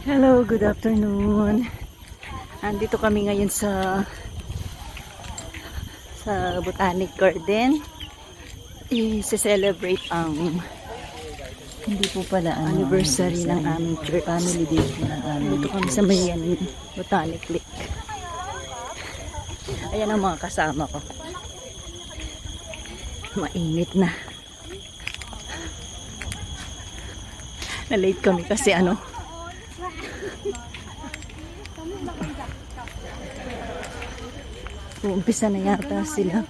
Hello, good afternoon. Andito kami ngayon sa Botanic Garden. I-celebrate ang Hindi po pala anniversary ng aming church. family day po ng aming Dito kami sa Mayan Botanic Lake. Ayan ang mga kasama ko. Mainit na. Na-late kami kasi uumpisa na yata sila.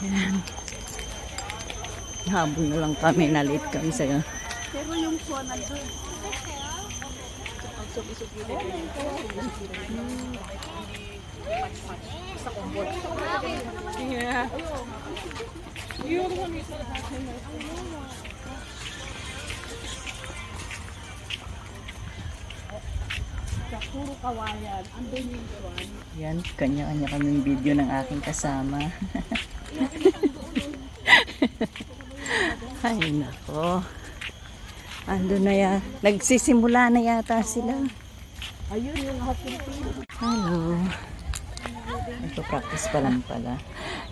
Ayan. Habol na lang kami, na-late kami sa Pero yung kuwan na doon. Puro kawayan. Andun yung kuwan. Yan, kanya-kanya kaming video ng aking kasama. Ay, nako. Ando na yan. Nagsisimula na yata sila. Ayun yung hospital. Hello. Nagpa-practice pa lang pala.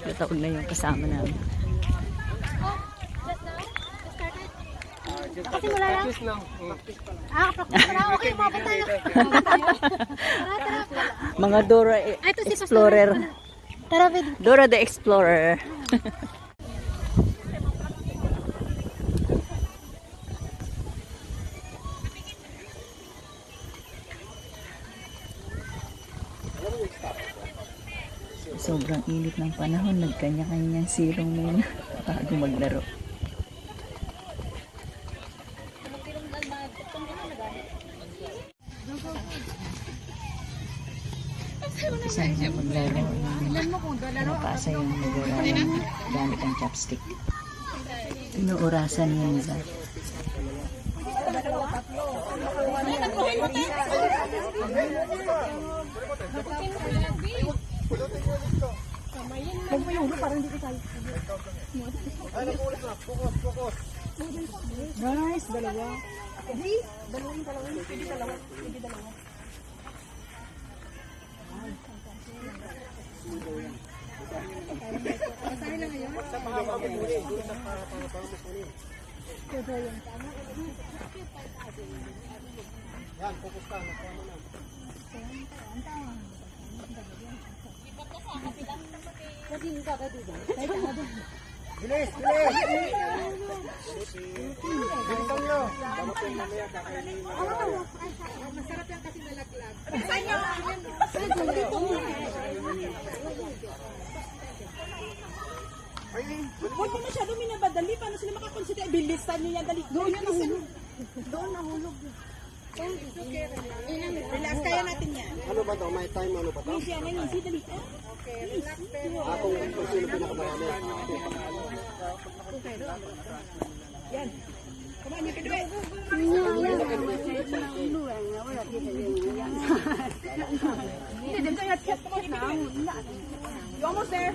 Tatawag na yung kasama namin. Kasi wala lang. Practice pa lang. Okay, mabot tayo. Mga Dora Explorer. Tara, Vid. Dora the Explorer. Sobrang init ng panahon, nagkanya-kanyang silong muna bago maglaro. Umpisa na maglaro. Napasa yung naglaro gamit ang chopstick. Inuurasan niya nila. Guys, dalawa. Dalawa. Bilis! Bilis! Bilisan nyo! Masarap yan kasi nalaglag. Huwag mo masyado minabadali. Paano sila makakonsider? Bilisan niyo yan. Dali. Doon nahulog. Doon nahulog. Relax. Kaya natin yan. Ano ba daw? May time ano ba daw? Easy yan. Easy. Dali. Okay. Relax. Kung sino pinakamarami. Yan. Kumain niyo pinawin. Hindi, dito yung chat ko. You almost there.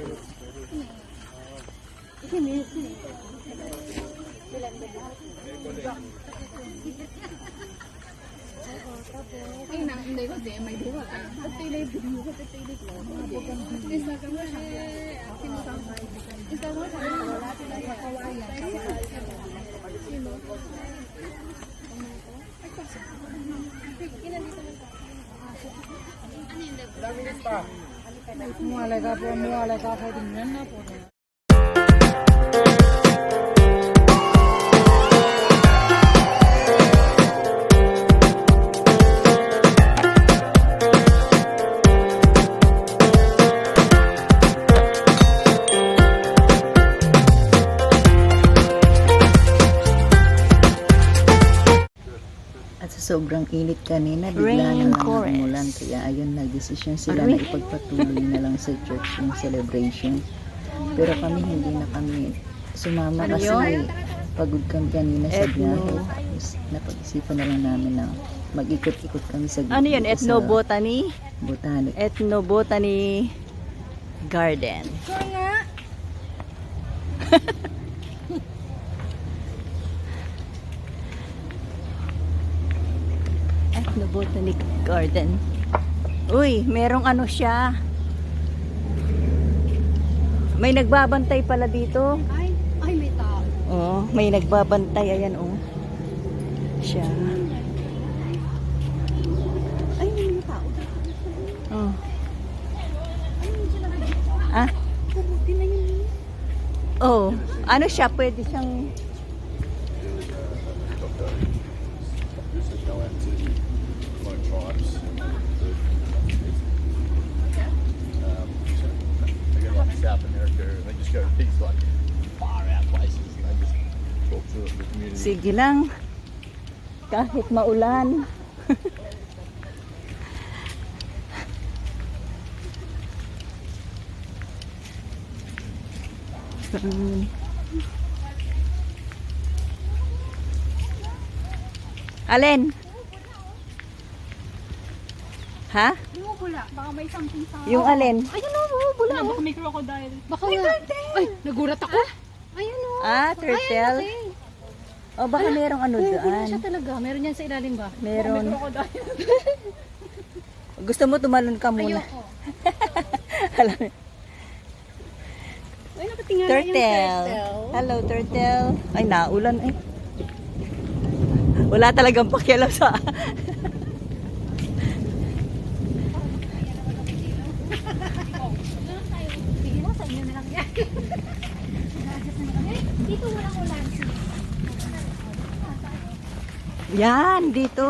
At sa sobrang init kanina, bigla na lang Rainforest. umulan. Kaya ayun, nagdesisyon sila na ipagpatuloy na lang sa church yung celebration. Pero kami hindi na kami sumama Ano kasi yun? pagod kami kanina sa Ethno. biyahe. Tapos napag-isipan na lang namin na mag-ikot-ikot kami sa Ano yun? dito sa Ethnobotany? Botanic. Ethnobotany Garden. Sure nga. Botanic Garden. Uy, merong ano siya. May nagbabantay pala dito. Ay, may tao. Oh, may nagbabantay. Ayan, oh. Siya. Ay, may tao. Oh. Ah? Pumuti na yun. Oh. Ano siya? Pwede siyang... South America, and they just go to these like far out places, and they just talk to the community. Sige lang. Kahit maulan. Alin? Ha? Yung bula. Baka may something sa... Yung alin? Ayun o, bula. Baka may crocodile. Baka may turtle. Ay, nagulat ako. Ayun o. Ah, turtle. O baka merong ano Hindi na doon. siya talaga. Meron yan sa ilalim ba? Meron. May crocodile. Gusto mo tumalon ka muna. Ayoko. Alam mo. Ay, nakatingala yung Turtle. turtle. Hello, turtle. Ay, naulan eh. Wala talagang pakialam sa... Sige na, sa inyo na lang yan. Dito walang ulan. Yan, dito.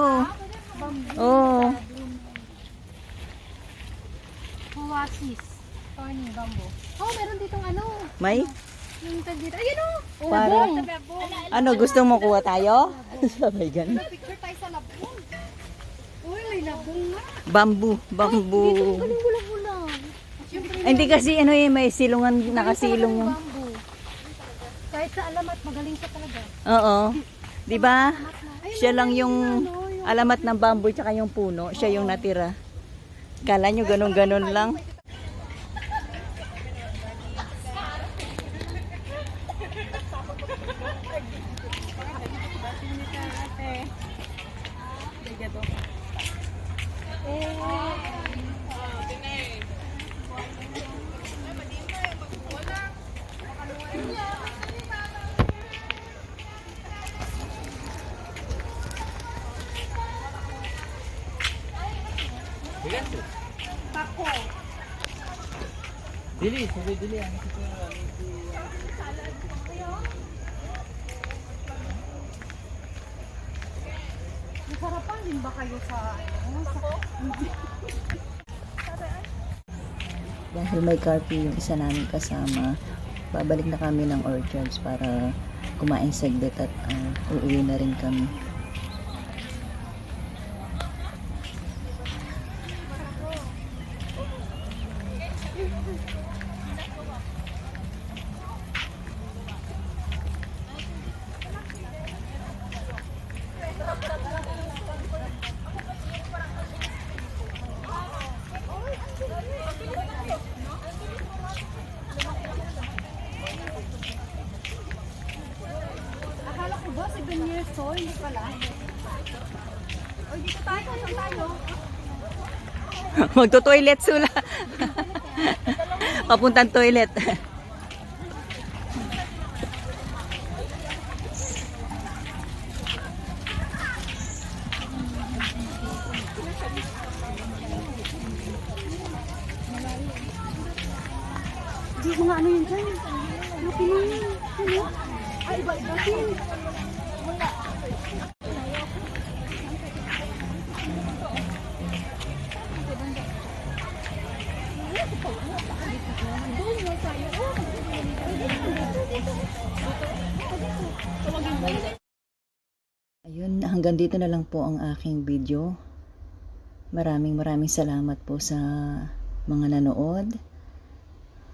Oh. Oasis. Thorny bamboo. Oh, meron ditong ano. May? Yung tag dito. Ayun o. Parang- Labong. Ano, gusto mo kuha tayo? Sabay ganun. Picture tayo sa labong. Uy, may labong nga. Bamboo. Dito, Bamboo. galing bulang-bulang. Siyempre, Ay, hindi kasi ano eh, may silungan, nakasilong yung... bamboo. Kahit sa alamat, magaling siya talaga. Oo. Di ba? Ayun, Siya lang yung ano, yung... alamat ng bamboo tsaka yung puno. Siya yung natira. Kala nyo ganun-ganun lang. Nasarapan din ba kayo sa... Ano, sa... Dahil may curfew yung isa namin kasama, babalik na kami ng orchards para kumain saglit at uuwi na rin kami. Akala ko ba 7 years old? Hindi pala. O, dito tayo. Saan tayo? Magto-toilet sula. Papuntang toilet. Di, mga ano yun dyan? Ano pinang? Ano? Ay, iba-iba din. Ayun, hanggang dito na lang po ang aking video. Maraming salamat po sa mga nanood.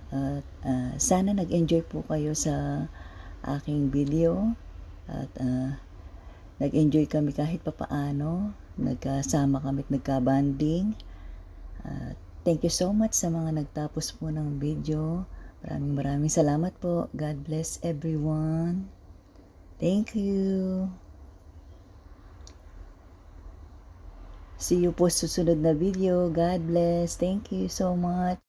At sana nag-enjoy po kayo sa aking video. At nag-enjoy kami kahit papaano. Nagkasama kami at nagka-banding. Thank you so much sa mga nagtapos po ng video. Maraming salamat po. God bless everyone. Thank you. See you po sa susunod na video. God bless. Thank you so much.